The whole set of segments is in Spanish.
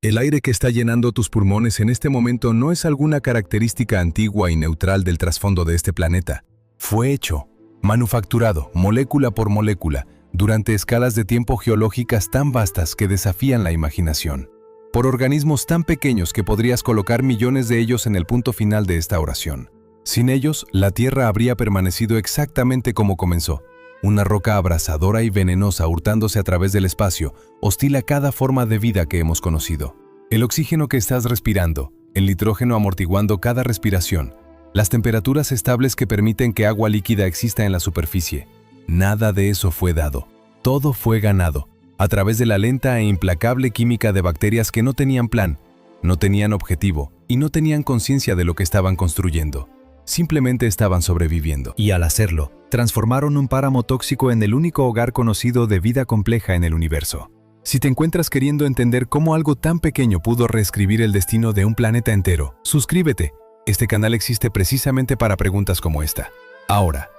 El aire que está llenando tus pulmones en este momento no es alguna característica antigua y neutral del trasfondo de este planeta. Fue hecho, manufacturado, molécula por molécula, durante escalas de tiempo geológicas tan vastas que desafían la imaginación, por organismos tan pequeños que podrías colocar millones de ellos en el punto final de esta oración. Sin ellos, la Tierra habría permanecido exactamente como comenzó. Una roca abrasadora y venenosa hurtándose a través del espacio, hostil a cada forma de vida que hemos conocido. El oxígeno que estás respirando, el nitrógeno amortiguando cada respiración, las temperaturas estables que permiten que agua líquida exista en la superficie. Nada de eso fue dado. Todo fue ganado, a través de la lenta e implacable química de bacterias que no tenían plan, no tenían objetivo y no tenían conciencia de lo que estaban construyendo. Simplemente estaban sobreviviendo. Y al hacerlo, transformaron un páramo tóxico en el único hogar conocido de vida compleja en el universo. Si te encuentras queriendo entender cómo algo tan pequeño pudo reescribir el destino de un planeta entero, suscríbete. Este canal existe precisamente para preguntas como esta. Ahora,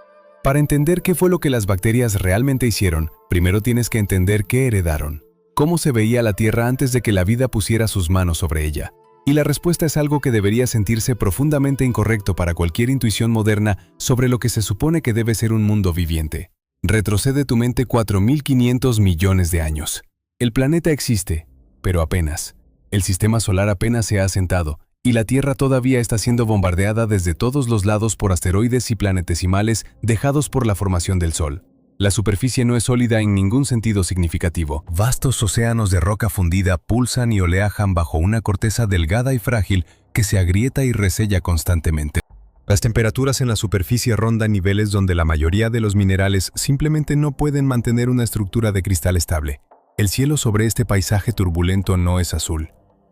para entender qué fue lo que las bacterias realmente hicieron, primero tienes que entender qué heredaron. Cómo se veía la Tierra antes de que la vida pusiera sus manos sobre ella. Y la respuesta es algo que debería sentirse profundamente incorrecto para cualquier intuición moderna sobre lo que se supone que debe ser un mundo viviente. Retrocede tu mente 4.500 millones de años. El planeta existe, pero apenas. El sistema solar apenas se ha asentado, y la Tierra todavía está siendo bombardeada desde todos los lados por asteroides y planetesimales dejados por la formación del Sol. La superficie no es sólida en ningún sentido significativo. Vastos océanos de roca fundida pulsan y oleajan bajo una corteza delgada y frágil que se agrieta y resella constantemente. Las temperaturas en la superficie rondan niveles donde la mayoría de los minerales simplemente no pueden mantener una estructura de cristal estable. El cielo sobre este paisaje turbulento no es azul.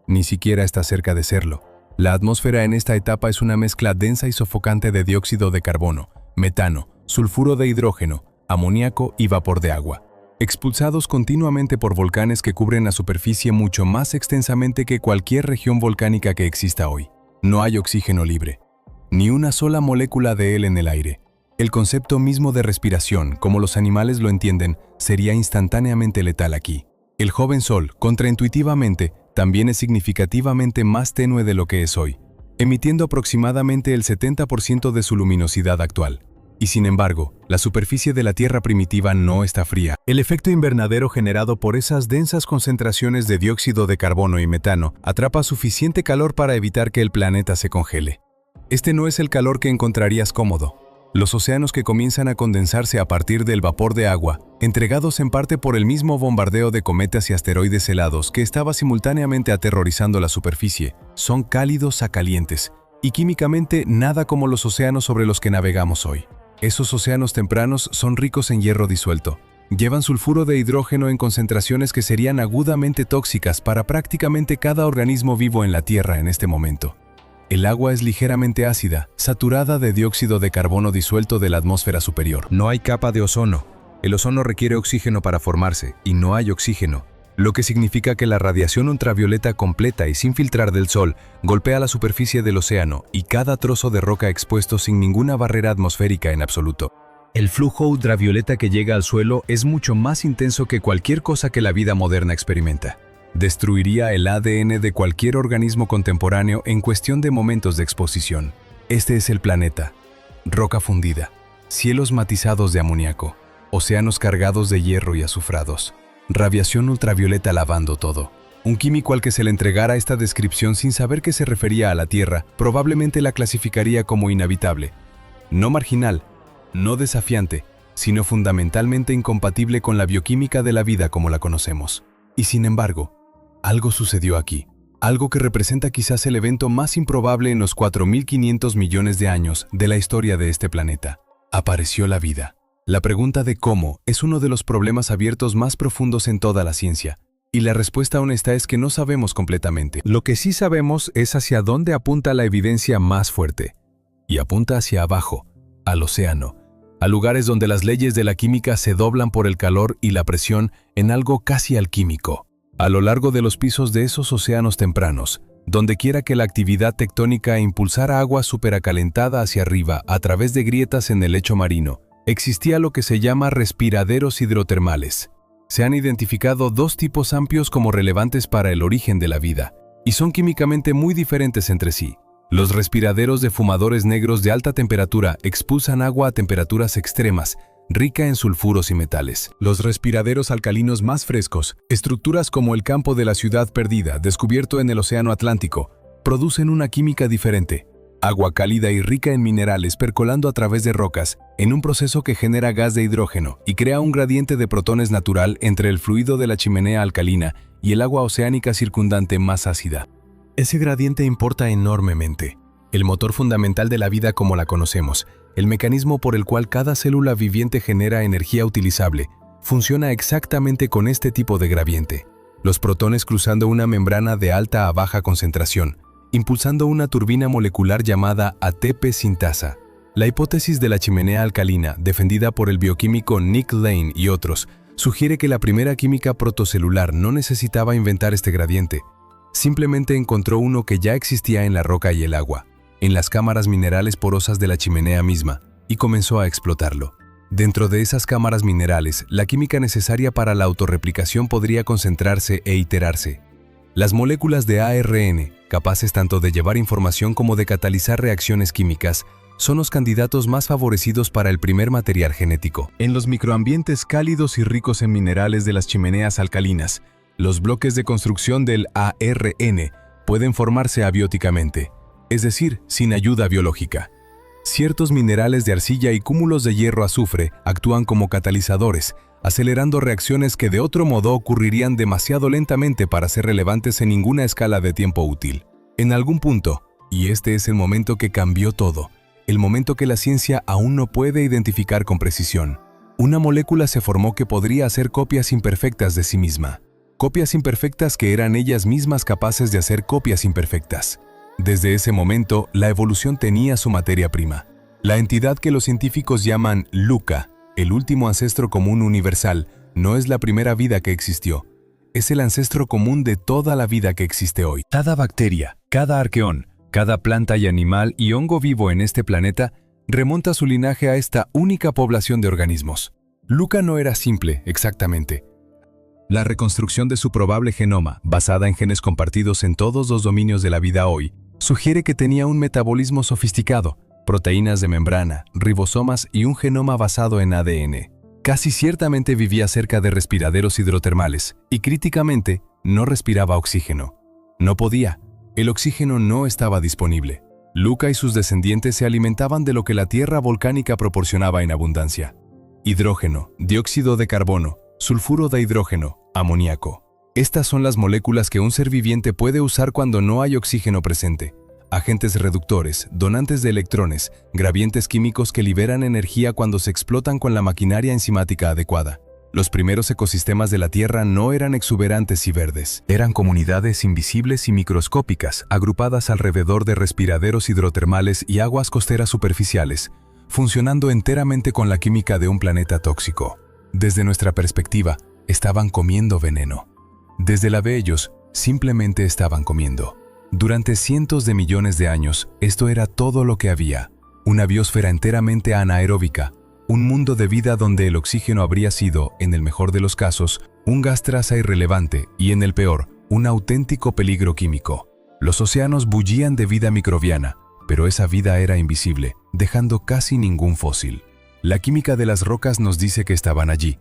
Ni siquiera está cerca de serlo. La atmósfera en esta etapa es una mezcla densa y sofocante de dióxido de carbono, metano, sulfuro de hidrógeno, amoníaco y vapor de agua, expulsados continuamente por volcanes que cubren la superficie mucho más extensamente que cualquier región volcánica que exista hoy. No hay oxígeno libre, ni una sola molécula de él en el aire. El concepto mismo de respiración, como los animales lo entienden, sería instantáneamente letal aquí. El joven Sol, contraintuitivamente, también es significativamente más tenue de lo que es hoy, emitiendo aproximadamente el 70% de su luminosidad actual. Y sin embargo, la superficie de la Tierra primitiva no está fría. El efecto invernadero generado por esas densas concentraciones de dióxido de carbono y metano atrapa suficiente calor para evitar que el planeta se congele. Este no es el calor que encontrarías cómodo. Los océanos que comienzan a condensarse a partir del vapor de agua, entregados en parte por el mismo bombardeo de cometas y asteroides helados que estaba simultáneamente aterrorizando la superficie, son cálidos a calientes, y químicamente nada como los océanos sobre los que navegamos hoy. Esos océanos tempranos son ricos en hierro disuelto. Llevan sulfuro de hidrógeno en concentraciones que serían agudamente tóxicas para prácticamente cada organismo vivo en la Tierra en este momento. El agua es ligeramente ácida, saturada de dióxido de carbono disuelto de la atmósfera superior. No hay capa de ozono. El ozono requiere oxígeno para formarse, y no hay oxígeno, lo que significa que la radiación ultravioleta completa y sin filtrar del Sol golpea la superficie del océano y cada trozo de roca expuesto sin ninguna barrera atmosférica en absoluto. El flujo ultravioleta que llega al suelo es mucho más intenso que cualquier cosa que la vida moderna experimenta. Destruiría el ADN de cualquier organismo contemporáneo en cuestión de momentos de exposición. Este es el planeta. Roca fundida, cielos matizados de amoníaco, océanos cargados de hierro y azufrados. Radiación ultravioleta lavando todo. Un químico al que se le entregara esta descripción sin saber que se refería a la Tierra, probablemente la clasificaría como inhabitable. No marginal, no desafiante, sino fundamentalmente incompatible con la bioquímica de la vida como la conocemos. Y sin embargo, algo sucedió aquí. Algo que representa quizás el evento más improbable en los 4.500 millones de años de la historia de este planeta. Apareció la vida. La pregunta de cómo es uno de los problemas abiertos más profundos en toda la ciencia, y la respuesta honesta es que no sabemos completamente. Lo que sí sabemos es hacia dónde apunta la evidencia más fuerte, y apunta hacia abajo, al océano, a lugares donde las leyes de la química se doblan por el calor y la presión en algo casi alquímico. A lo largo de los pisos de esos océanos tempranos, donde quiera que la actividad tectónica impulsara agua superacalentada hacia arriba a través de grietas en el lecho marino, existía lo que se llama respiraderos hidrotermales. Se han identificado dos tipos amplios como relevantes para el origen de la vida, y son químicamente muy diferentes entre sí. Los respiraderos de fumadores negros de alta temperatura expulsan agua a temperaturas extremas, rica en sulfuros y metales. Los respiraderos alcalinos más frescos, estructuras como el campo de la ciudad perdida, descubierto en el Océano Atlántico, producen una química diferente. Agua cálida y rica en minerales percolando a través de rocas, en un proceso que genera gas de hidrógeno y crea un gradiente de protones natural entre el fluido de la chimenea alcalina y el agua oceánica circundante más ácida. Ese gradiente importa enormemente. El motor fundamental de la vida como la conocemos, el mecanismo por el cual cada célula viviente genera energía utilizable, funciona exactamente con este tipo de gradiente. Los protones cruzando una membrana de alta a baja concentración, impulsando una turbina molecular llamada ATP sintasa. La hipótesis de la chimenea alcalina, defendida por el bioquímico Nick Lane y otros, sugiere que la primera química protocelular no necesitaba inventar este gradiente. Simplemente encontró uno que ya existía en la roca y el agua, en las cámaras minerales porosas de la chimenea misma, y comenzó a explotarlo. Dentro de esas cámaras minerales, la química necesaria para la autorreplicación podría concentrarse e iterarse. Las moléculas de ARN, capaces tanto de llevar información como de catalizar reacciones químicas, son los candidatos más favorecidos para el primer material genético. En los microambientes cálidos y ricos en minerales de las chimeneas alcalinas, los bloques de construcción del ARN pueden formarse abióticamente, es decir, sin ayuda biológica. Ciertos minerales de arcilla y cúmulos de hierro-azufre actúan como catalizadores, acelerando reacciones que de otro modo ocurrirían demasiado lentamente para ser relevantes en ninguna escala de tiempo útil. En algún punto, y este es el momento que cambió todo, el momento que la ciencia aún no puede identificar con precisión, una molécula se formó que podría hacer copias imperfectas de sí misma. Copias imperfectas que eran ellas mismas capaces de hacer copias imperfectas. Desde ese momento, la evolución tenía su materia prima. La entidad que los científicos llaman LUCA, el último ancestro común universal, no es la primera vida que existió. Es el ancestro común de toda la vida que existe hoy. Cada bacteria, cada arqueón, cada planta y animal y hongo vivo en este planeta remonta su linaje a esta única población de organismos. LUCA no era simple, exactamente. La reconstrucción de su probable genoma, basada en genes compartidos en todos los dominios de la vida hoy, sugiere que tenía un metabolismo sofisticado, proteínas de membrana, ribosomas y un genoma basado en ADN. Casi ciertamente vivía cerca de respiraderos hidrotermales y críticamente no respiraba oxígeno. No podía. El oxígeno no estaba disponible. LUCA y sus descendientes se alimentaban de lo que la tierra volcánica proporcionaba en abundancia: hidrógeno, dióxido de carbono, sulfuro de hidrógeno, amoníaco. Estas son las moléculas que un ser viviente puede usar cuando no hay oxígeno presente. Agentes reductores, donantes de electrones, gradientes químicos que liberan energía cuando se explotan con la maquinaria enzimática adecuada. Los primeros ecosistemas de la Tierra no eran exuberantes y verdes. Eran comunidades invisibles y microscópicas, agrupadas alrededor de respiraderos hidrotermales y aguas costeras superficiales, funcionando enteramente con la química de un planeta tóxico. Desde nuestra perspectiva, estaban comiendo veneno. Desde la de ellos, simplemente estaban comiendo. Durante cientos de millones de años, esto era todo lo que había. Una biosfera enteramente anaeróbica, un mundo de vida donde el oxígeno habría sido, en el mejor de los casos, un gas traza irrelevante y, en el peor, un auténtico peligro químico. Los océanos bullían de vida microbiana, pero esa vida era invisible, dejando casi ningún fósil. La química de las rocas nos dice que estaban allí.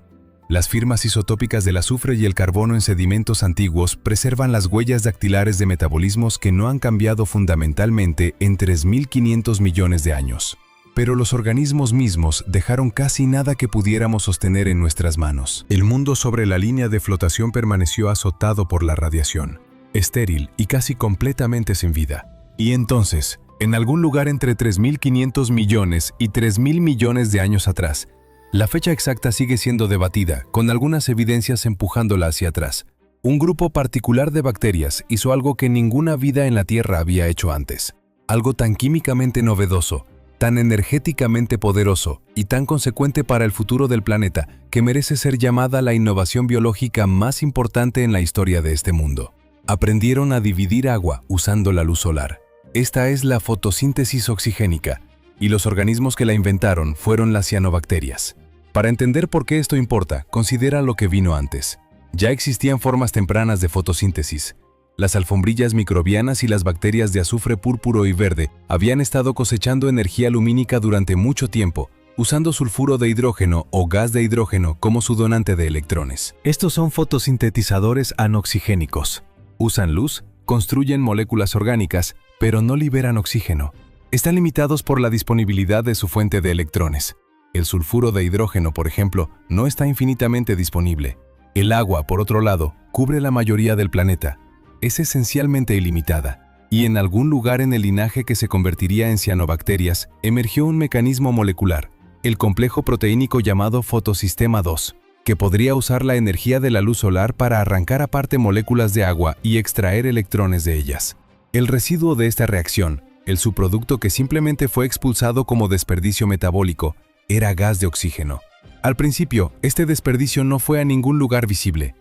Las firmas isotópicas del azufre y el carbono en sedimentos antiguos preservan las huellas dactilares de metabolismos que no han cambiado fundamentalmente en 3.500 millones de años. Pero los organismos mismos dejaron casi nada que pudiéramos sostener en nuestras manos. El mundo sobre la línea de flotación permaneció azotado por la radiación, estéril y casi completamente sin vida. Y entonces, en algún lugar entre 3.500 millones y 3.000 millones de años atrás, la fecha exacta sigue siendo debatida, con algunas evidencias empujándola hacia atrás. Un grupo particular de bacterias hizo algo que ninguna vida en la Tierra había hecho antes. Algo tan químicamente novedoso, tan energéticamente poderoso y tan consecuente para el futuro del planeta que merece ser llamada la innovación biológica más importante en la historia de este mundo. Aprendieron a dividir agua usando la luz solar. Esta es la fotosíntesis oxigénica, y los organismos que la inventaron fueron las cianobacterias. Para entender por qué esto importa, considera lo que vino antes. Ya existían formas tempranas de fotosíntesis. Las alfombrillas microbianas y las bacterias de azufre púrpuro y verde habían estado cosechando energía lumínica durante mucho tiempo, usando sulfuro de hidrógeno o gas de hidrógeno como su donante de electrones. Estos son fotosintetizadores anoxigénicos. Usan luz, construyen moléculas orgánicas, pero no liberan oxígeno. Están limitados por la disponibilidad de su fuente de electrones. El sulfuro de hidrógeno, por ejemplo, no está infinitamente disponible. El agua, por otro lado, cubre la mayoría del planeta. Es esencialmente ilimitada, y en algún lugar en el linaje que se convertiría en cianobacterias, emergió un mecanismo molecular, el complejo proteínico llamado fotosistema II, que podría usar la energía de la luz solar para arrancar aparte moléculas de agua y extraer electrones de ellas. El residuo de esta reacción, el subproducto que simplemente fue expulsado como desperdicio metabólico, era gas de oxígeno. Al principio, este desperdicio no fue a ningún lugar visible.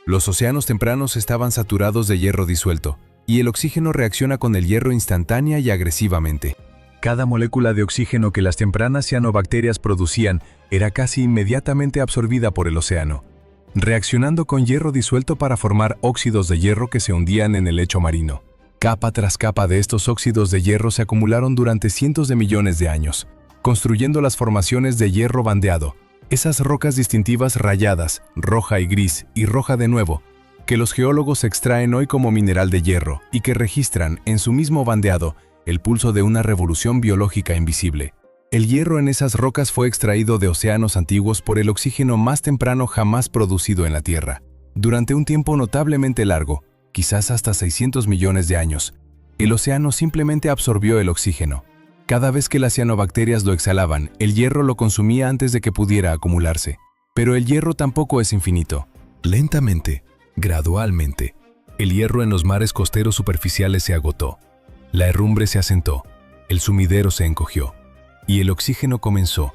Los océanos tempranos estaban saturados de hierro disuelto, y el oxígeno reacciona con el hierro instantánea y agresivamente. Cada molécula de oxígeno que las tempranas cianobacterias producían era casi inmediatamente absorbida por el océano, reaccionando con hierro disuelto para formar óxidos de hierro que se hundían en el lecho marino. Capa tras capa de estos óxidos de hierro se acumularon durante cientos de millones de años, construyendo las formaciones de hierro bandeado, esas rocas distintivas rayadas, roja y gris y roja de nuevo, que los geólogos extraen hoy como mineral de hierro y que registran en su mismo bandeado el pulso de una revolución biológica invisible. El hierro en esas rocas fue extraído de océanos antiguos por el oxígeno más temprano jamás producido en la Tierra. Durante un tiempo notablemente largo, quizás hasta 600 millones de años, el océano simplemente absorbió el oxígeno. Cada vez que las cianobacterias lo exhalaban, el hierro lo consumía antes de que pudiera acumularse. Pero el hierro tampoco es infinito. Lentamente, gradualmente, el hierro en los mares costeros superficiales se agotó. La herrumbre se asentó, el sumidero se encogió, y el oxígeno comenzó,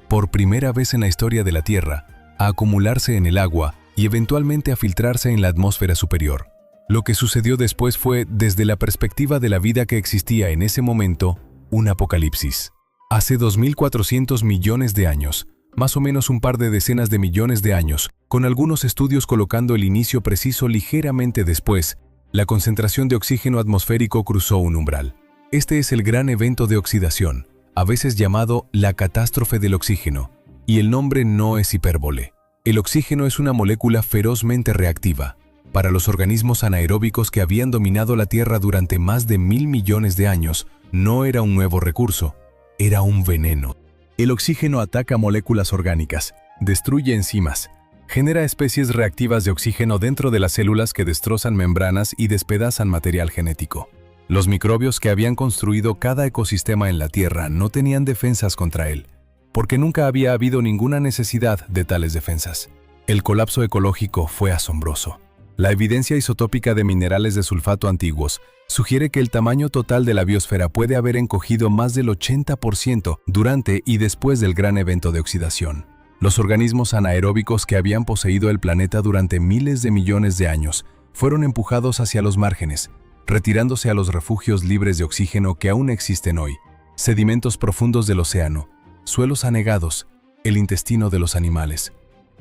por primera vez en la historia de la Tierra, a acumularse en el agua y eventualmente a filtrarse en la atmósfera superior. Lo que sucedió después fue, desde la perspectiva de la vida que existía en ese momento, un apocalipsis. Hace 2.400 millones de años, más o menos un par de decenas de millones de años, con algunos estudios colocando el inicio preciso ligeramente después, la concentración de oxígeno atmosférico cruzó un umbral. Este es el gran evento de oxidación, a veces llamado la catástrofe del oxígeno, y el nombre no es hipérbole. El oxígeno es una molécula ferozmente reactiva. Para los organismos anaeróbicos que habían dominado la Tierra durante más de 1.000 millones de años, no era un nuevo recurso, era un veneno. El oxígeno ataca moléculas orgánicas, destruye enzimas, genera especies reactivas de oxígeno dentro de las células que destrozan membranas y despedazan material genético. Los microbios que habían construido cada ecosistema en la Tierra no tenían defensas contra él, porque nunca había habido ninguna necesidad de tales defensas. El colapso ecológico fue asombroso. La evidencia isotópica de minerales de sulfato antiguos sugiere que el tamaño total de la biosfera puede haber encogido más del 80% durante y después del gran evento de oxidación. Los organismos anaeróbicos que habían poseído el planeta durante miles de millones de años fueron empujados hacia los márgenes, retirándose a los refugios libres de oxígeno que aún existen hoy, sedimentos profundos del océano, suelos anegados, el intestino de los animales,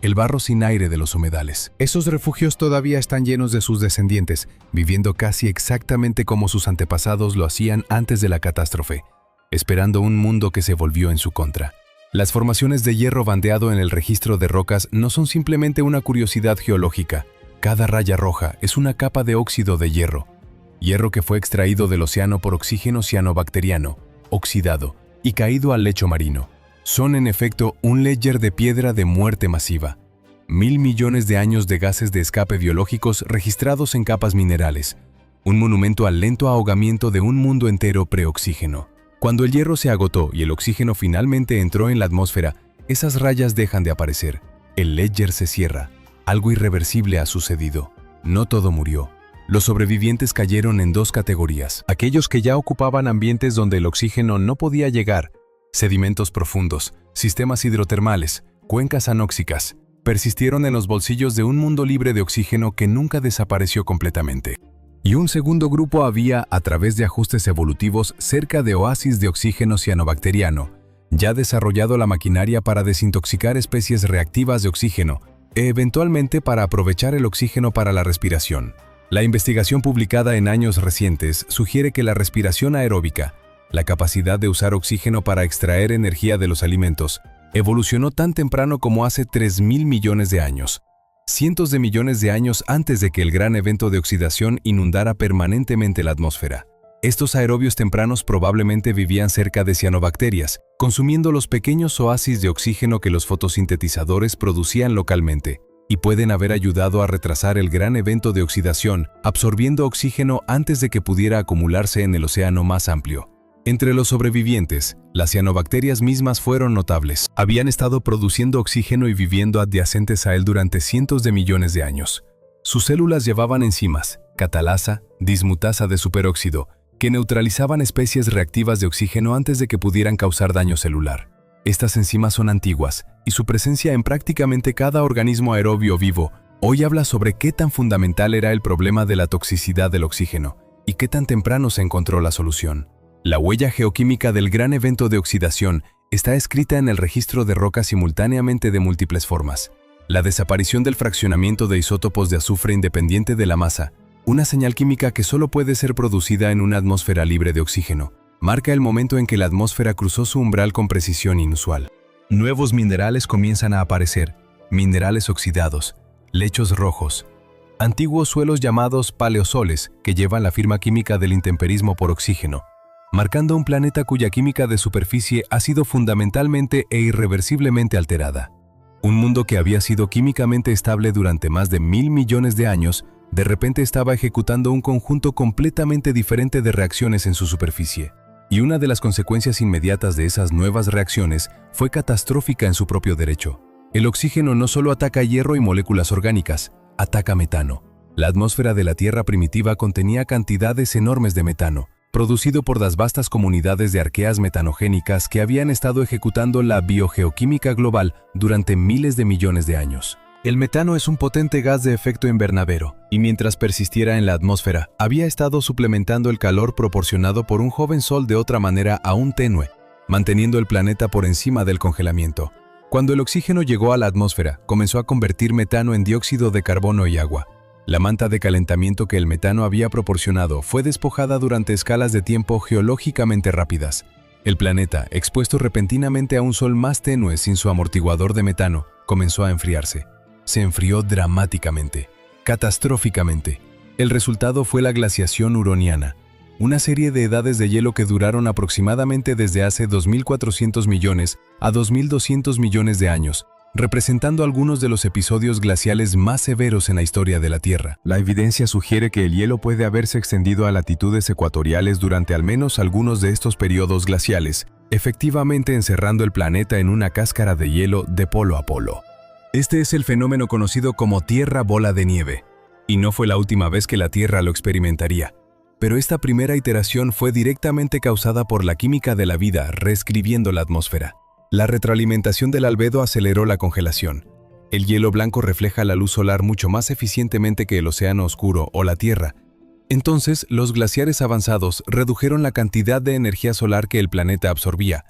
el barro sin aire de los humedales. Esos refugios todavía están llenos de sus descendientes, viviendo casi exactamente como sus antepasados lo hacían antes de la catástrofe, esperando un mundo que se volvió en su contra. Las formaciones de hierro bandeado en el registro de rocas no son simplemente una curiosidad geológica. Cada raya roja es una capa de óxido de hierro. Hierro que fue extraído del océano por oxígeno cianobacteriano, oxidado y caído al lecho marino. Son en efecto un ledger de piedra de muerte masiva. 1.000 millones de años de gases de escape biológicos registrados en capas minerales. Un monumento al lento ahogamiento de un mundo entero preoxígeno. Cuando el hierro se agotó y el oxígeno finalmente entró en la atmósfera, esas rayas dejan de aparecer. El ledger se cierra. Algo irreversible ha sucedido. No todo murió. Los sobrevivientes cayeron en dos categorías. Aquellos que ya ocupaban ambientes donde el oxígeno no podía llegar, sedimentos profundos, sistemas hidrotermales, cuencas anóxicas, persistieron en los bolsillos de un mundo libre de oxígeno que nunca desapareció completamente. Y un segundo grupo había, a través de ajustes evolutivos, cerca de oasis de oxígeno cianobacteriano, ya desarrollado la maquinaria para desintoxicar especies reactivas de oxígeno e eventualmente para aprovechar el oxígeno para la respiración. La investigación publicada en años recientes sugiere que la respiración aeróbica, la capacidad de usar oxígeno para extraer energía de los alimentos, evolucionó tan temprano como hace 3.000 millones de años, cientos de millones de años antes de que el gran evento de oxidación inundara permanentemente la atmósfera. Estos aerobios tempranos probablemente vivían cerca de cianobacterias, consumiendo los pequeños oasis de oxígeno que los fotosintetizadores producían localmente, y pueden haber ayudado a retrasar el gran evento de oxidación, absorbiendo oxígeno antes de que pudiera acumularse en el océano más amplio. Entre los sobrevivientes, las cianobacterias mismas fueron notables. Habían estado produciendo oxígeno y viviendo adyacentes a él durante cientos de millones de años. Sus células llevaban enzimas, catalasa, dismutasa de superóxido, que neutralizaban especies reactivas de oxígeno antes de que pudieran causar daño celular. Estas enzimas son antiguas, y su presencia en prácticamente cada organismo aerobio vivo hoy habla sobre qué tan fundamental era el problema de la toxicidad del oxígeno, y qué tan temprano se encontró la solución. La huella geoquímica del gran evento de oxidación está escrita en el registro de rocas simultáneamente de múltiples formas. La desaparición del fraccionamiento de isótopos de azufre independiente de la masa, una señal química que solo puede ser producida en una atmósfera libre de oxígeno, marca el momento en que la atmósfera cruzó su umbral con precisión inusual. Nuevos minerales comienzan a aparecer, minerales oxidados, lechos rojos, antiguos suelos llamados paleosoles que llevan la firma química del intemperismo por oxígeno, marcando un planeta cuya química de superficie ha sido fundamentalmente e irreversiblemente alterada. Un mundo que había sido químicamente estable durante más de 1.000 millones de años, de repente estaba ejecutando un conjunto completamente diferente de reacciones en su superficie. Y una de las consecuencias inmediatas de esas nuevas reacciones fue catastrófica en su propio derecho. El oxígeno no solo ataca hierro y moléculas orgánicas, ataca metano. La atmósfera de la Tierra primitiva contenía cantidades enormes de metano, producido por las vastas comunidades de arqueas metanogénicas que habían estado ejecutando la biogeoquímica global durante miles de millones de años. El metano es un potente gas de efecto invernadero, y mientras persistiera en la atmósfera, había estado suplementando el calor proporcionado por un joven sol de otra manera aún tenue, manteniendo el planeta por encima del congelamiento. Cuando el oxígeno llegó a la atmósfera, comenzó a convertir metano en dióxido de carbono y agua. La manta de calentamiento que el metano había proporcionado fue despojada durante escalas de tiempo geológicamente rápidas. El planeta, expuesto repentinamente a un sol más tenue sin su amortiguador de metano, comenzó a enfriarse. Se enfrió dramáticamente, catastróficamente. El resultado fue la glaciación huroniana, una serie de edades de hielo que duraron aproximadamente desde hace 2.400 millones a 2.200 millones de años, representando algunos de los episodios glaciales más severos en la historia de la Tierra. La evidencia sugiere que el hielo puede haberse extendido a latitudes ecuatoriales durante al menos algunos de estos periodos glaciales, efectivamente encerrando el planeta en una cáscara de hielo de polo a polo. Este es el fenómeno conocido como Tierra bola de nieve, y no fue la última vez que la Tierra lo experimentaría. Pero esta primera iteración fue directamente causada por la química de la vida reescribiendo la atmósfera. La retroalimentación del albedo aceleró la congelación. El hielo blanco refleja la luz solar mucho más eficientemente que el océano oscuro o la Tierra. Entonces, los glaciares avanzados redujeron la cantidad de energía solar que el planeta absorbía,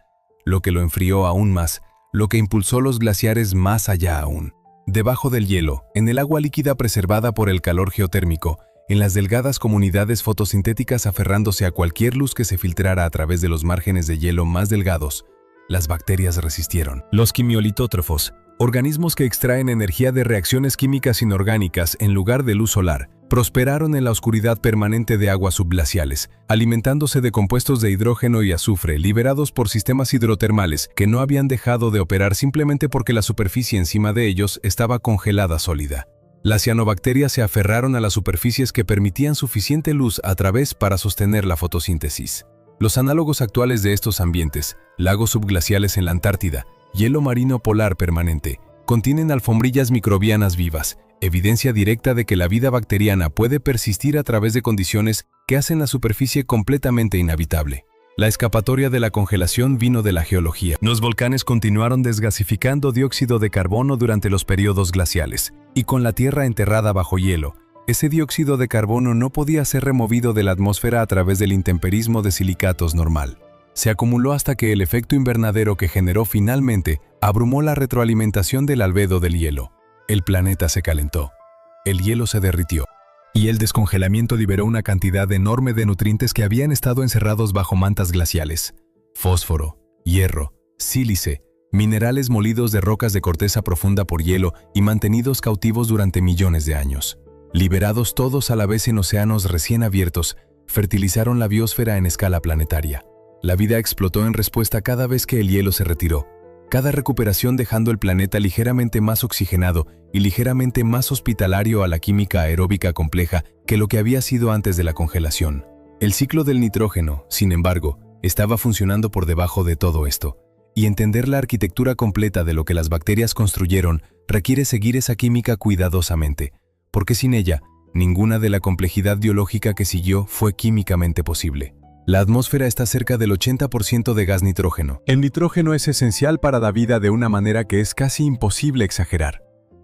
lo que lo enfrió aún más, lo que impulsó los glaciares más allá aún. Debajo del hielo, en el agua líquida preservada por el calor geotérmico, en las delgadas comunidades fotosintéticas aferrándose a cualquier luz que se filtrara a través de los márgenes de hielo más delgados, las bacterias resistieron. Los quimiolitótrofos, organismos que extraen energía de reacciones químicas inorgánicas en lugar de luz solar, prosperaron en la oscuridad permanente de aguas subglaciales, alimentándose de compuestos de hidrógeno y azufre liberados por sistemas hidrotermales que no habían dejado de operar simplemente porque la superficie encima de ellos estaba congelada sólida. Las cianobacterias se aferraron a las superficies que permitían suficiente luz a través para sostener la fotosíntesis. Los análogos actuales de estos ambientes, lagos subglaciales en la Antártida, hielo marino polar permanente, contienen alfombrillas microbianas vivas, evidencia directa de que la vida bacteriana puede persistir a través de condiciones que hacen la superficie completamente inhabitable. La escapatoria de la congelación vino de la geología. Los volcanes continuaron desgasificando dióxido de carbono durante los periodos glaciales, y con la Tierra enterrada bajo hielo, ese dióxido de carbono no podía ser removido de la atmósfera a través del intemperismo de silicatos normal. Se acumuló hasta que el efecto invernadero que generó finalmente abrumó la retroalimentación del albedo del hielo. El planeta se calentó. El hielo se derritió. Y el descongelamiento liberó una cantidad enorme de nutrientes que habían estado encerrados bajo mantas glaciales. Fósforo, hierro, sílice, minerales molidos de rocas de corteza profunda por hielo y mantenidos cautivos durante millones de años. Liberados todos a la vez en océanos recién abiertos, fertilizaron la biosfera en escala planetaria. La vida explotó en respuesta cada vez que el hielo se retiró. Cada recuperación dejando el planeta ligeramente más oxigenado y ligeramente más hospitalario a la química aeróbica compleja que lo que había sido antes de la congelación. El ciclo del nitrógeno, sin embargo, estaba funcionando por debajo de todo esto, y entender la arquitectura completa de lo que las bacterias construyeron requiere seguir esa química cuidadosamente, porque sin ella, ninguna de la complejidad biológica que siguió fue químicamente posible. La atmósfera está cerca del 80% de gas nitrógeno. El nitrógeno es esencial para la vida de una manera que es casi imposible exagerar.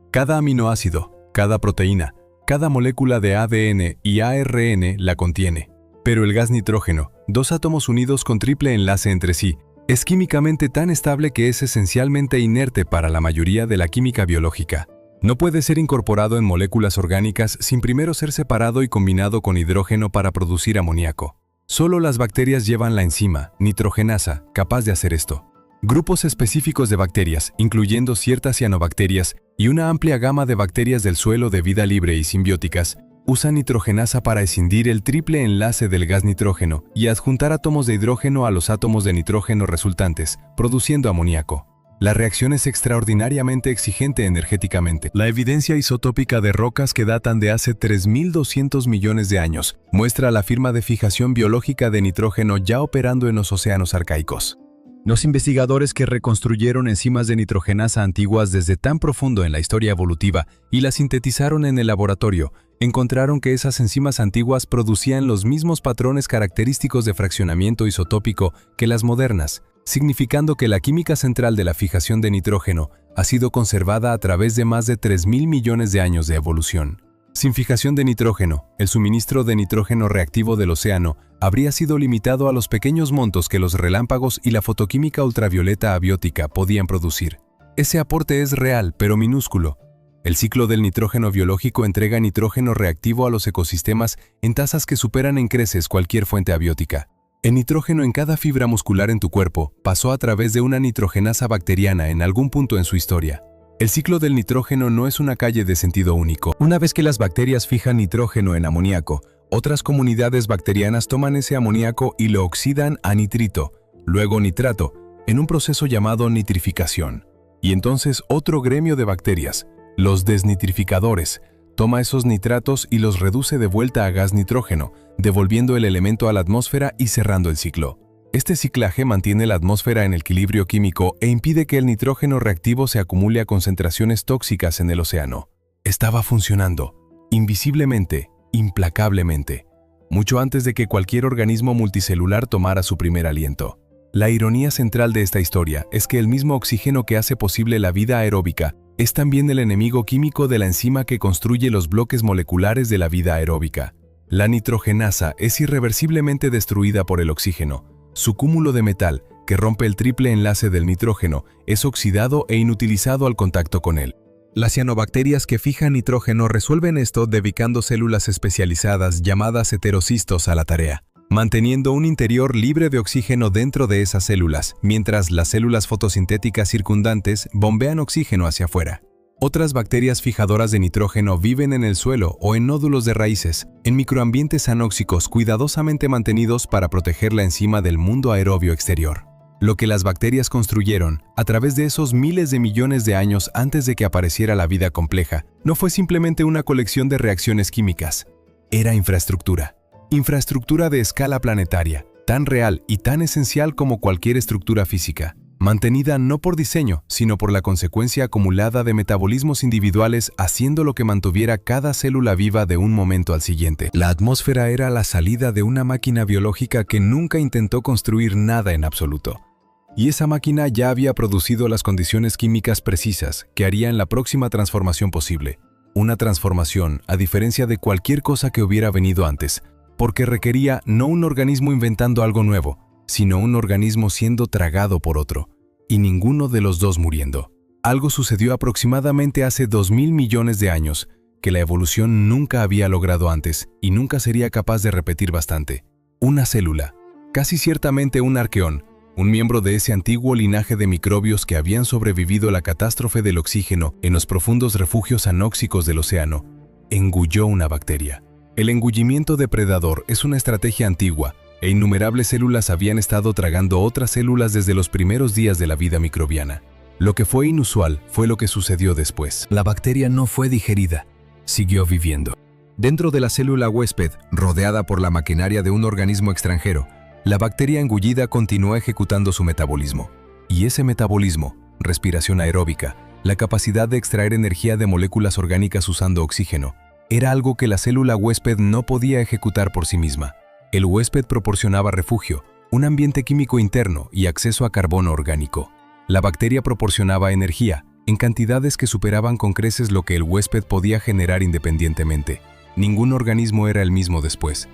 Cada aminoácido, cada proteína, cada molécula de ADN y ARN la contiene. Pero el gas nitrógeno, dos átomos unidos con triple enlace entre sí, es químicamente tan estable que es esencialmente inerte para la mayoría de la química biológica. No puede ser incorporado en moléculas orgánicas sin primero ser separado y combinado con hidrógeno para producir amoníaco. Solo las bacterias llevan la enzima, nitrogenasa, capaz de hacer esto. Grupos específicos de bacterias, incluyendo ciertas cianobacterias y una amplia gama de bacterias del suelo de vida libre y simbióticas, usan nitrogenasa para escindir el triple enlace del gas nitrógeno y adjuntar átomos de hidrógeno a los átomos de nitrógeno resultantes, produciendo amoníaco. La reacción es extraordinariamente exigente energéticamente. La evidencia isotópica de rocas que datan de hace 3.200 millones de años muestra la firma de fijación biológica de nitrógeno ya operando en los océanos arcaicos. Los investigadores que reconstruyeron enzimas de nitrogenasa antiguas desde tan profundo en la historia evolutiva y las sintetizaron en el laboratorio, encontraron que esas enzimas antiguas producían los mismos patrones característicos de fraccionamiento isotópico que las modernas, significando que la química central de la fijación de nitrógeno ha sido conservada a través de más de 3.000 millones de años de evolución. Sin fijación de nitrógeno, el suministro de nitrógeno reactivo del océano habría sido limitado a los pequeños montos que los relámpagos y la fotoquímica ultravioleta abiótica podían producir. Ese aporte es real, pero minúsculo. El ciclo del nitrógeno biológico entrega nitrógeno reactivo a los ecosistemas en tasas que superan en creces cualquier fuente abiótica. El nitrógeno en cada fibra muscular en tu cuerpo pasó a través de una nitrogenasa bacteriana en algún punto en su historia. El ciclo del nitrógeno no es una calle de sentido único. Una vez que las bacterias fijan nitrógeno en amoníaco, otras comunidades bacterianas toman ese amoníaco y lo oxidan a nitrito, luego nitrato, en un proceso llamado nitrificación. Y entonces otro gremio de bacterias, los desnitrificadores, toma esos nitratos y los reduce de vuelta a gas nitrógeno, devolviendo el elemento a la atmósfera y cerrando el ciclo. Este ciclaje mantiene la atmósfera en equilibrio químico e impide que el nitrógeno reactivo se acumule a concentraciones tóxicas en el océano. Estaba funcionando, invisiblemente, implacablemente, mucho antes de que cualquier organismo multicelular tomara su primer aliento. La ironía central de esta historia es que el mismo oxígeno que hace posible la vida aeróbica es también el enemigo químico de la enzima que construye los bloques moleculares de la vida aeróbica. La nitrogenasa es irreversiblemente destruida por el oxígeno. Su cúmulo de metal, que rompe el triple enlace del nitrógeno, es oxidado e inutilizado al contacto con él. Las cianobacterias que fijan nitrógeno resuelven esto dedicando células especializadas llamadas heterocistos a la tarea, manteniendo un interior libre de oxígeno dentro de esas células, mientras las células fotosintéticas circundantes bombean oxígeno hacia afuera. Otras bacterias fijadoras de nitrógeno viven en el suelo o en nódulos de raíces, en microambientes anóxicos cuidadosamente mantenidos para proteger la enzima del mundo aerobio exterior. Lo que las bacterias construyeron, a través de esos miles de millones de años antes de que apareciera la vida compleja, no fue simplemente una colección de reacciones químicas. Era infraestructura. Infraestructura de escala planetaria, tan real y tan esencial como cualquier estructura física. Mantenida no por diseño, sino por la consecuencia acumulada de metabolismos individuales haciendo lo que mantuviera cada célula viva de un momento al siguiente. La atmósfera era la salida de una máquina biológica que nunca intentó construir nada en absoluto. Y esa máquina ya había producido las condiciones químicas precisas que harían la próxima transformación posible. Una transformación, a diferencia de cualquier cosa que hubiera venido antes, porque requería no un organismo inventando algo nuevo, sino un organismo siendo tragado por otro, y ninguno de los dos muriendo. Algo sucedió aproximadamente hace 2000 millones de años, que la evolución nunca había logrado antes y nunca sería capaz de repetir bastante. Una célula, casi ciertamente un arqueón, un miembro de ese antiguo linaje de microbios que habían sobrevivido a la catástrofe del oxígeno en los profundos refugios anóxicos del océano, engulló una bacteria. El engullimiento depredador es una estrategia antigua, e innumerables células habían estado tragando otras células desde los primeros días de la vida microbiana. Lo que fue inusual fue lo que sucedió después. La bacteria no fue digerida, siguió viviendo. Dentro de la célula huésped, rodeada por la maquinaria de un organismo extranjero, la bacteria engullida continuó ejecutando su metabolismo. Y ese metabolismo, respiración aeróbica, la capacidad de extraer energía de moléculas orgánicas usando oxígeno, era algo que la célula huésped no podía ejecutar por sí misma. El huésped proporcionaba refugio, un ambiente químico interno y acceso a carbono orgánico. La bacteria proporcionaba energía, en cantidades que superaban con creces lo que el huésped podía generar independientemente. Ningún organismo era el mismo después.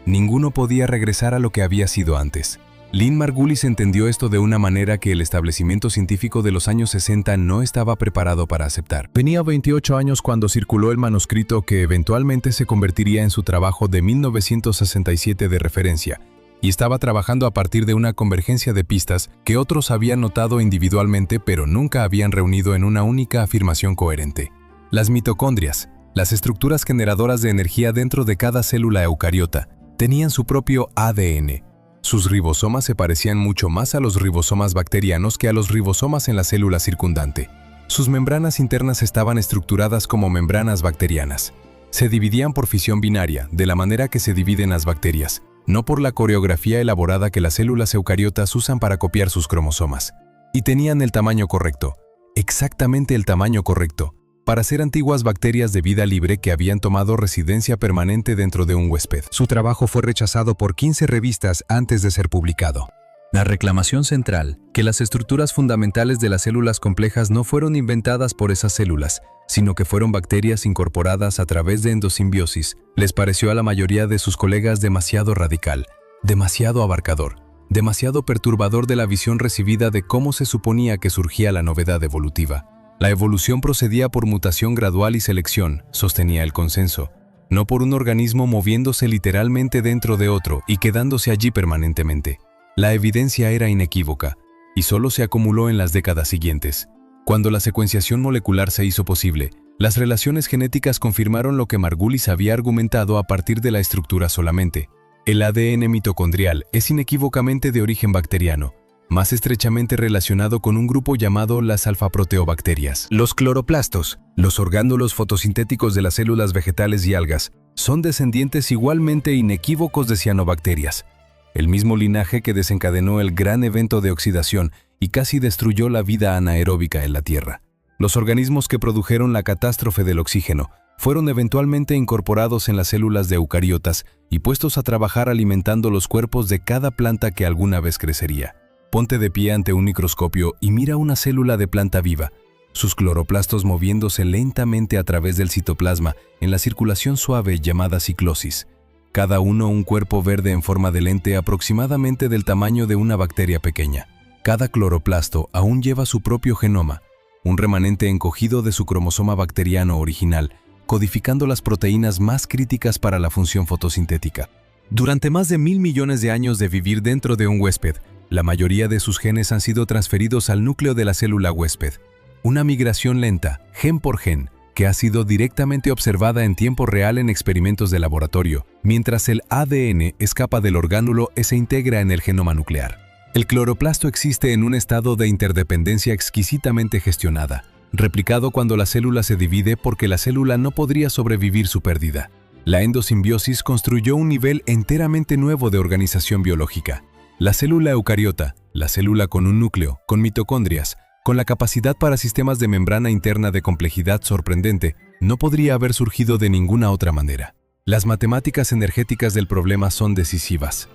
Ninguno podía regresar a lo que había sido antes. Lynn Margulis entendió esto de una manera que el establecimiento científico de los años 60 no estaba preparado para aceptar. Tenía 28 años cuando circuló el manuscrito que eventualmente se convertiría en su trabajo de 1967 de referencia, y estaba trabajando a partir de una convergencia de pistas que otros habían notado individualmente pero nunca habían reunido en una única afirmación coherente. Las mitocondrias, las estructuras generadoras de energía dentro de cada célula eucariota, tenían su propio ADN. Sus ribosomas se parecían mucho más a los ribosomas bacterianos que a los ribosomas en la célula circundante. Sus membranas internas estaban estructuradas como membranas bacterianas. Se dividían por fisión binaria, de la manera que se dividen las bacterias, no por la coreografía elaborada que las células eucariotas usan para copiar sus cromosomas. Y tenían el tamaño correcto, exactamente el tamaño correcto, para ser antiguas bacterias de vida libre que habían tomado residencia permanente dentro de un huésped. Su trabajo fue rechazado por 15 revistas antes de ser publicado. La reclamación central, que las estructuras fundamentales de las células complejas no fueron inventadas por esas células, sino que fueron bacterias incorporadas a través de endosimbiosis, les pareció a la mayoría de sus colegas demasiado radical, demasiado abarcador, demasiado perturbador de la visión recibida de cómo se suponía que surgía la novedad evolutiva. La evolución procedía por mutación gradual y selección, sostenía el consenso, no por un organismo moviéndose literalmente dentro de otro y quedándose allí permanentemente. La evidencia era inequívoca, y solo se acumuló en las décadas siguientes. Cuando la secuenciación molecular se hizo posible, las relaciones genéticas confirmaron lo que Margulis había argumentado a partir de la estructura solamente. El ADN mitocondrial es inequívocamente de origen bacteriano, más estrechamente relacionado con un grupo llamado las alfaproteobacterias. Los cloroplastos, los orgánulos fotosintéticos de las células vegetales y algas, son descendientes igualmente inequívocos de cianobacterias, el mismo linaje que desencadenó el gran evento de oxidación y casi destruyó la vida anaeróbica en la Tierra. Los organismos que produjeron la catástrofe del oxígeno fueron eventualmente incorporados en las células de eucariotas y puestos a trabajar alimentando los cuerpos de cada planta que alguna vez crecería. Ponte de pie ante un microscopio y mira una célula de planta viva, sus cloroplastos moviéndose lentamente a través del citoplasma en la circulación suave llamada ciclosis. Cada uno un cuerpo verde en forma de lente aproximadamente del tamaño de una bacteria pequeña. Cada cloroplasto aún lleva su propio genoma, un remanente encogido de su cromosoma bacteriano original, codificando las proteínas más críticas para la función fotosintética. Durante más de 1000 millones de años de vivir dentro de un huésped, la mayoría de sus genes han sido transferidos al núcleo de la célula huésped. Una migración lenta, gen por gen, que ha sido directamente observada en tiempo real en experimentos de laboratorio, mientras el ADN escapa del orgánulo y se integra en el genoma nuclear. El cloroplasto existe en un estado de interdependencia exquisitamente gestionada, replicado cuando la célula se divide porque la célula no podría sobrevivir su pérdida. La endosimbiosis construyó un nivel enteramente nuevo de organización biológica. La célula eucariota, la célula con un núcleo, con mitocondrias, con la capacidad para sistemas de membrana interna de complejidad sorprendente, no podría haber surgido de ninguna otra manera. Las matemáticas energéticas del problema son decisivas.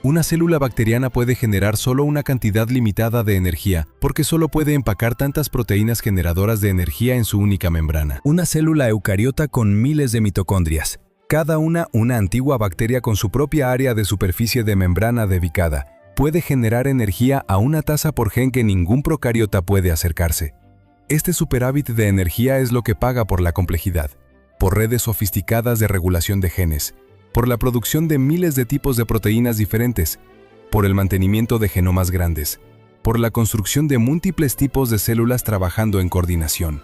Una célula bacteriana puede generar solo una cantidad limitada de energía porque solo puede empacar tantas proteínas generadoras de energía en su única membrana. Una célula eucariota con miles de mitocondrias, cada una antigua bacteria con su propia área de superficie de membrana dedicada, puede generar energía a una tasa por gen que ningún procariota puede acercarse. Este superávit de energía es lo que paga por la complejidad, por redes sofisticadas de regulación de genes, por la producción de miles de tipos de proteínas diferentes, por el mantenimiento de genomas grandes, por la construcción de múltiples tipos de células trabajando en coordinación.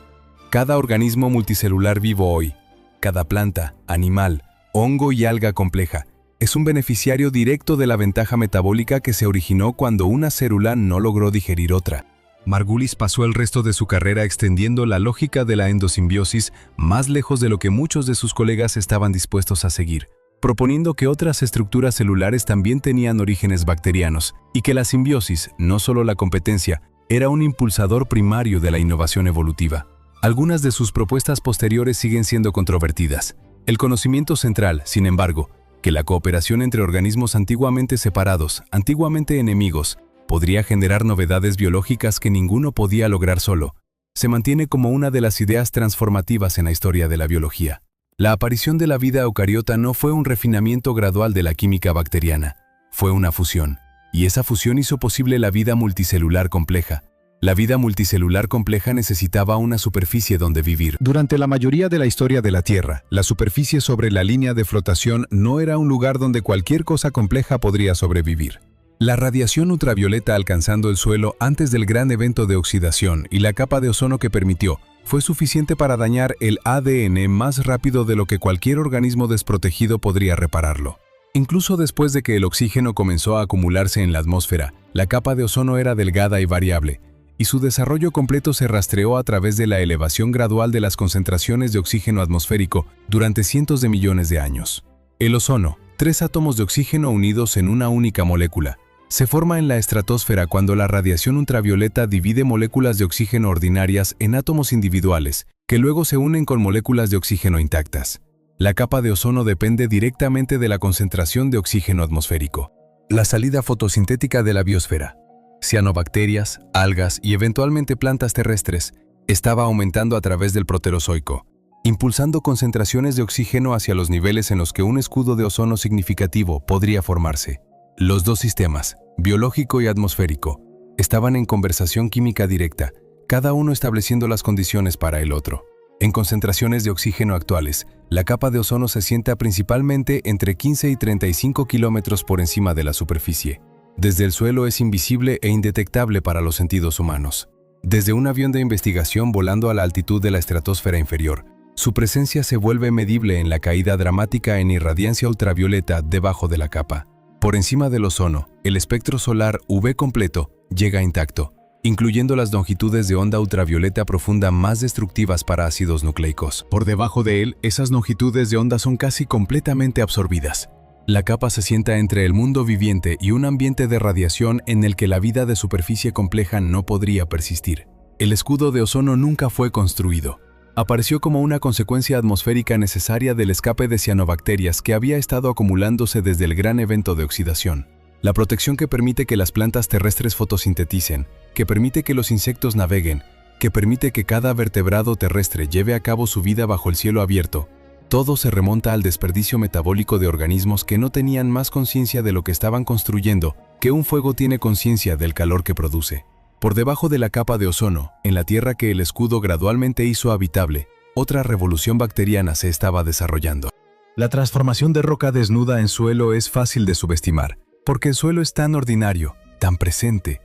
Cada organismo multicelular vivo hoy, cada planta, animal, hongo y alga compleja, es un beneficiario directo de la ventaja metabólica que se originó cuando una célula no logró digerir otra. Margulis pasó el resto de su carrera extendiendo la lógica de la endosimbiosis más lejos de lo que muchos de sus colegas estaban dispuestos a seguir, proponiendo que otras estructuras celulares también tenían orígenes bacterianos y que la simbiosis, no solo la competencia, era un impulsador primario de la innovación evolutiva. Algunas de sus propuestas posteriores siguen siendo controvertidas. El conocimiento central, sin embargo, que la cooperación entre organismos antiguamente separados, antiguamente enemigos, podría generar novedades biológicas que ninguno podía lograr solo, se mantiene como una de las ideas transformativas en la historia de la biología. La aparición de la vida eucariota no fue un refinamiento gradual de la química bacteriana, fue una fusión, y esa fusión hizo posible la vida multicelular compleja. La vida multicelular compleja necesitaba una superficie donde vivir. Durante la mayoría de la historia de la Tierra, la superficie sobre la línea de flotación no era un lugar donde cualquier cosa compleja podría sobrevivir. La radiación ultravioleta alcanzando el suelo antes del gran evento de oxidación y la capa de ozono que permitió, fue suficiente para dañar el ADN más rápido de lo que cualquier organismo desprotegido podría repararlo. Incluso después de que el oxígeno comenzó a acumularse en la atmósfera, la capa de ozono era delgada y variable, y su desarrollo completo se rastreó a través de la elevación gradual de las concentraciones de oxígeno atmosférico durante cientos de millones de años. El ozono, 3 átomos de oxígeno unidos en una única molécula, se forma en la estratosfera cuando la radiación ultravioleta divide moléculas de oxígeno ordinarias en átomos individuales, que luego se unen con moléculas de oxígeno intactas. La capa de ozono depende directamente de la concentración de oxígeno atmosférico. La salida fotosintética de la biosfera, cianobacterias, algas y eventualmente plantas terrestres, estaba aumentando a través del Proterozoico, impulsando concentraciones de oxígeno hacia los niveles en los que un escudo de ozono significativo podría formarse. Los dos sistemas, biológico y atmosférico, estaban en conversación química directa, cada uno estableciendo las condiciones para el otro. En concentraciones de oxígeno actuales, la capa de ozono se sienta principalmente entre 15 y 35 kilómetros por encima de la superficie. Desde el suelo es invisible e indetectable para los sentidos humanos. Desde un avión de investigación volando a la altitud de la estratosfera inferior, su presencia se vuelve medible en la caída dramática en irradiancia ultravioleta debajo de la capa. Por encima del ozono, el espectro solar UV completo llega intacto, incluyendo las longitudes de onda ultravioleta profunda más destructivas para ácidos nucleicos. Por debajo de él, esas longitudes de onda son casi completamente absorbidas. La capa se sienta entre el mundo viviente y un ambiente de radiación en el que la vida de superficie compleja no podría persistir. El escudo de ozono nunca fue construido. Apareció como una consecuencia atmosférica necesaria del escape de cianobacterias que había estado acumulándose desde el gran evento de oxidación. La protección que permite que las plantas terrestres fotosinteticen, que permite que los insectos naveguen, que permite que cada vertebrado terrestre lleve a cabo su vida bajo el cielo abierto, todo se remonta al desperdicio metabólico de organismos que no tenían más conciencia de lo que estaban construyendo que un fuego tiene conciencia del calor que produce. Por debajo de la capa de ozono, en la Tierra que el escudo gradualmente hizo habitable, otra revolución bacteriana se estaba desarrollando. La transformación de roca desnuda en suelo es fácil de subestimar, porque el suelo es tan ordinario, tan presente,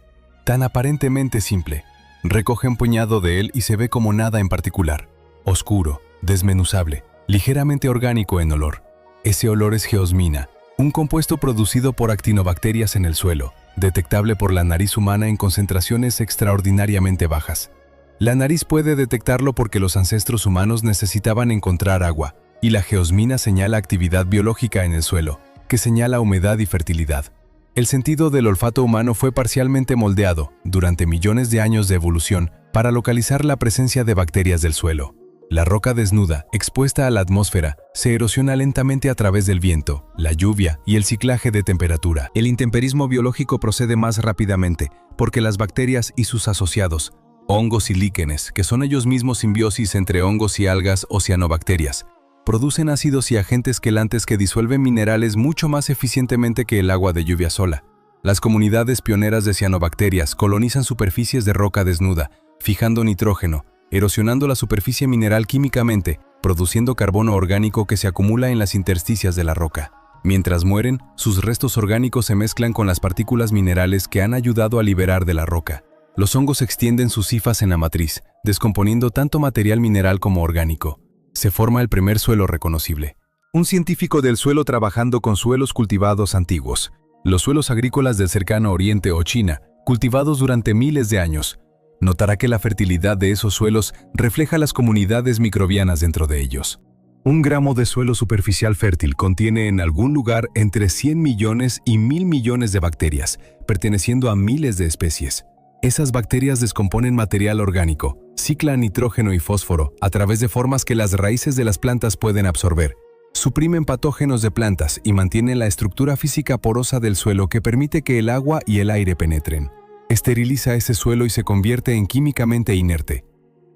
tan aparentemente simple. Recoge un puñado de él y se ve como nada en particular. Oscuro, desmenuzable, ligeramente orgánico en olor. Ese olor es geosmina, un compuesto producido por actinobacterias en el suelo, detectable por la nariz humana en concentraciones extraordinariamente bajas. La nariz puede detectarlo porque los ancestros humanos necesitaban encontrar agua, y la geosmina señala actividad biológica en el suelo, que señala humedad y fertilidad. El sentido del olfato humano fue parcialmente moldeado, durante millones de años de evolución, para localizar la presencia de bacterias del suelo. La roca desnuda, expuesta a la atmósfera, se erosiona lentamente a través del viento, la lluvia y el ciclaje de temperatura. El intemperismo biológico procede más rápidamente, porque las bacterias y sus asociados, hongos y líquenes, que son ellos mismos simbiosis entre hongos y algas o cianobacterias, producen ácidos y agentes quelantes que disuelven minerales mucho más eficientemente que el agua de lluvia sola. Las comunidades pioneras de cianobacterias colonizan superficies de roca desnuda, fijando nitrógeno, erosionando la superficie mineral químicamente, produciendo carbono orgánico que se acumula en las intersticias de la roca. Mientras mueren, sus restos orgánicos se mezclan con las partículas minerales que han ayudado a liberar de la roca. Los hongos extienden sus hifas en la matriz, descomponiendo tanto material mineral como orgánico. Se forma el primer suelo reconocible. Un científico del suelo trabajando con suelos cultivados antiguos. Los suelos agrícolas del cercano Oriente o China, cultivados durante miles de años. Notará que la fertilidad de esos suelos refleja las comunidades microbianas dentro de ellos. Un gramo de suelo superficial fértil contiene en algún lugar entre 100 millones y 1000 millones de bacterias, perteneciendo a miles de especies. Esas bacterias descomponen material orgánico, ciclan nitrógeno y fósforo a través de formas que las raíces de las plantas pueden absorber. Suprimen patógenos de plantas y mantienen la estructura física porosa del suelo que permite que el agua y el aire penetren. Esteriliza ese suelo y se convierte en químicamente inerte.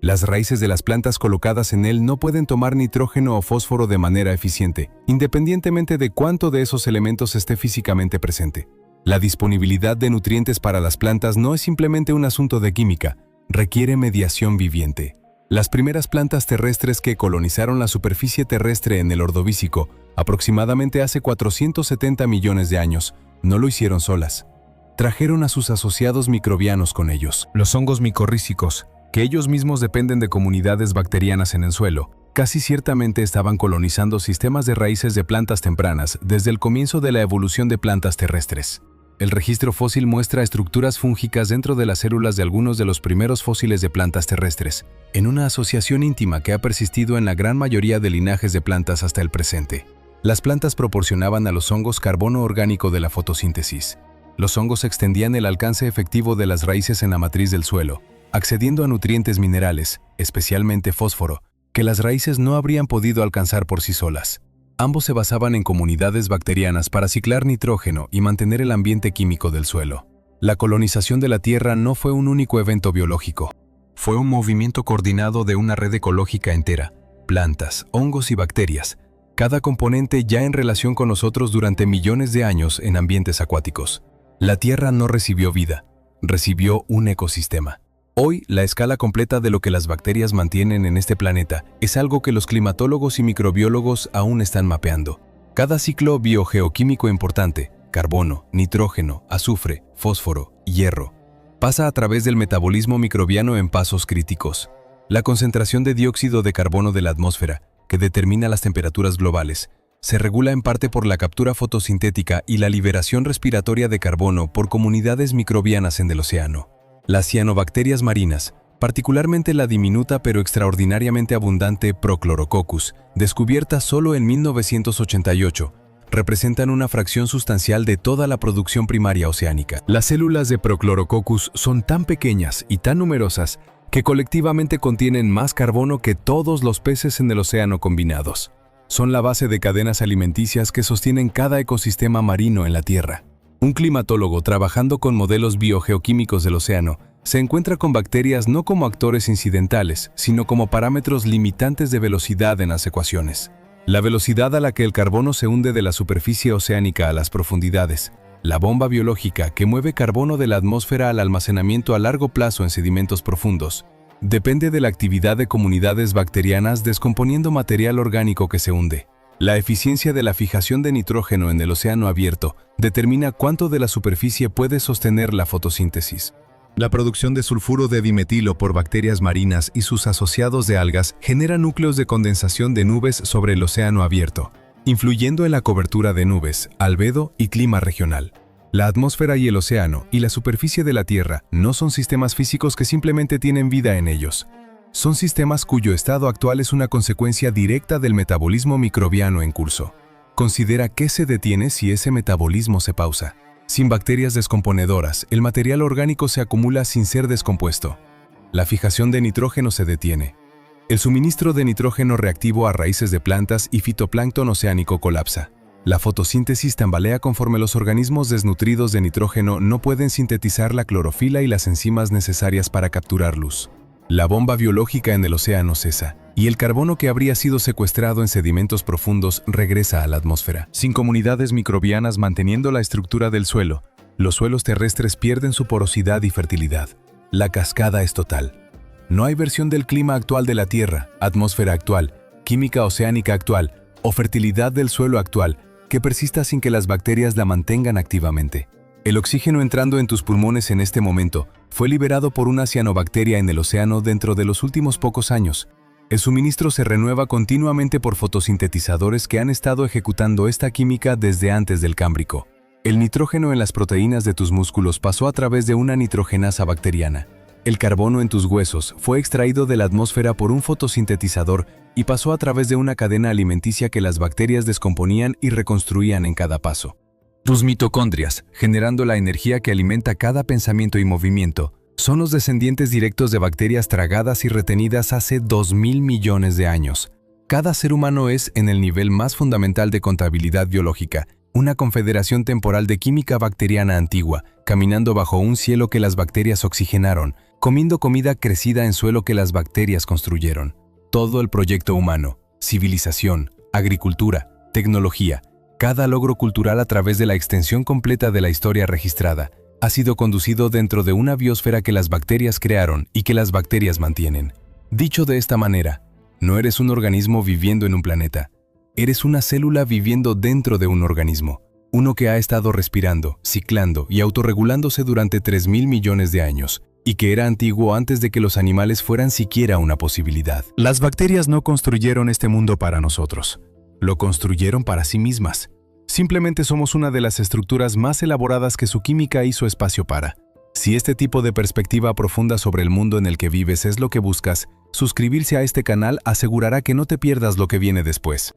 Las raíces de las plantas colocadas en él no pueden tomar nitrógeno o fósforo de manera eficiente, independientemente de cuánto de esos elementos esté físicamente presente. La disponibilidad de nutrientes para las plantas no es simplemente un asunto de química, requiere mediación viviente. Las primeras plantas terrestres que colonizaron la superficie terrestre en el Ordovícico, aproximadamente hace 470 millones de años, no lo hicieron solas. Trajeron a sus asociados microbianos con ellos. Los hongos micorrízicos, que ellos mismos dependen de comunidades bacterianas en el suelo, casi ciertamente estaban colonizando sistemas de raíces de plantas tempranas desde el comienzo de la evolución de plantas terrestres. El registro fósil muestra estructuras fúngicas dentro de las células de algunos de los primeros fósiles de plantas terrestres, en una asociación íntima que ha persistido en la gran mayoría de linajes de plantas hasta el presente. Las plantas proporcionaban a los hongos carbono orgánico de la fotosíntesis. Los hongos extendían el alcance efectivo de las raíces en la matriz del suelo, accediendo a nutrientes minerales, especialmente fósforo, que las raíces no habrían podido alcanzar por sí solas. Ambos se basaban en comunidades bacterianas para ciclar nitrógeno y mantener el ambiente químico del suelo. La colonización de la Tierra no fue un único evento biológico. Fue un movimiento coordinado de una red ecológica entera, plantas, hongos y bacterias, cada componente ya en relación con nosotros durante millones de años en ambientes acuáticos. La Tierra no recibió vida, recibió un ecosistema. Hoy, la escala completa de lo que las bacterias mantienen en este planeta es algo que los climatólogos y microbiólogos aún están mapeando. Cada ciclo biogeoquímico importante, carbono, nitrógeno, azufre, fósforo, hierro, pasa a través del metabolismo microbiano en pasos críticos. La concentración de dióxido de carbono de la atmósfera, que determina las temperaturas globales, se regula en parte por la captura fotosintética y la liberación respiratoria de carbono por comunidades microbianas en el océano. Las cianobacterias marinas, particularmente la diminuta pero extraordinariamente abundante Prochlorococcus, descubierta solo en 1988, representan una fracción sustancial de toda la producción primaria oceánica. Las células de Prochlorococcus son tan pequeñas y tan numerosas que colectivamente contienen más carbono que todos los peces en el océano combinados. Son la base de cadenas alimenticias que sostienen cada ecosistema marino en la Tierra. Un climatólogo trabajando con modelos biogeoquímicos del océano se encuentra con bacterias no como actores incidentales, sino como parámetros limitantes de velocidad en las ecuaciones. La velocidad a la que el carbono se hunde de la superficie oceánica a las profundidades, la bomba biológica que mueve carbono de la atmósfera al almacenamiento a largo plazo en sedimentos profundos, depende de la actividad de comunidades bacterianas descomponiendo material orgánico que se hunde. La eficiencia de la fijación de nitrógeno en el océano abierto determina cuánto de la superficie puede sostener la fotosíntesis. La producción de sulfuro de dimetilo por bacterias marinas y sus asociados de algas genera núcleos de condensación de nubes sobre el océano abierto, influyendo en la cobertura de nubes, albedo y clima regional. La atmósfera y el océano y la superficie de la Tierra no son sistemas físicos que simplemente tienen vida en ellos. Son sistemas cuyo estado actual es una consecuencia directa del metabolismo microbiano en curso. Considera qué se detiene si ese metabolismo se pausa. Sin bacterias descomponedoras, el material orgánico se acumula sin ser descompuesto. La fijación de nitrógeno se detiene. El suministro de nitrógeno reactivo a raíces de plantas y fitoplancton oceánico colapsa. La fotosíntesis tambalea conforme los organismos desnutridos de nitrógeno no pueden sintetizar la clorofila y las enzimas necesarias para capturar luz. La bomba biológica en el océano cesa, y el carbono que habría sido secuestrado en sedimentos profundos regresa a la atmósfera. Sin comunidades microbianas manteniendo la estructura del suelo, Los suelos terrestres pierden su porosidad y fertilidad. La cascada es total. No hay versión del clima actual de la Tierra, atmósfera actual, química oceánica actual o fertilidad del suelo actual que persista sin que las bacterias la mantengan activamente. El oxígeno entrando en tus pulmones en este momento fue liberado por una cianobacteria en el océano dentro de los últimos pocos años. El suministro se renueva continuamente por fotosintetizadores que han estado ejecutando esta química desde antes del Cámbrico. El nitrógeno en las proteínas de tus músculos pasó a través de una nitrogenasa bacteriana. El carbono en tus huesos fue extraído de la atmósfera por un fotosintetizador y pasó a través de una cadena alimenticia que las bacterias descomponían y reconstruían en cada paso. Tus mitocondrias, generando la energía que alimenta cada pensamiento y movimiento, son los descendientes directos de bacterias tragadas y retenidas hace 2.000 millones de años. Cada ser humano es, en el nivel más fundamental de contabilidad biológica, una confederación temporal de química bacteriana antigua, caminando bajo un cielo que las bacterias oxigenaron, comiendo comida crecida en suelo que las bacterias construyeron. Todo el proyecto humano, civilización, agricultura, tecnología, cada logro cultural a través de la extensión completa de la historia registrada, ha sido conducido dentro de una biosfera que las bacterias crearon y que las bacterias mantienen. Dicho de esta manera, no eres un organismo viviendo en un planeta. Eres una célula viviendo dentro de un organismo, uno que ha estado respirando, ciclando y autorregulándose durante 3.000 millones de años, y que era antiguo antes de que los animales fueran siquiera una posibilidad. Las bacterias no construyeron este mundo para nosotros. Lo construyeron para sí mismas. Simplemente somos una de las estructuras más elaboradas que su química hizo espacio para. Si este tipo de perspectiva profunda sobre el mundo en el que vives es lo que buscas, suscribirse a este canal asegurará que no te pierdas lo que viene después.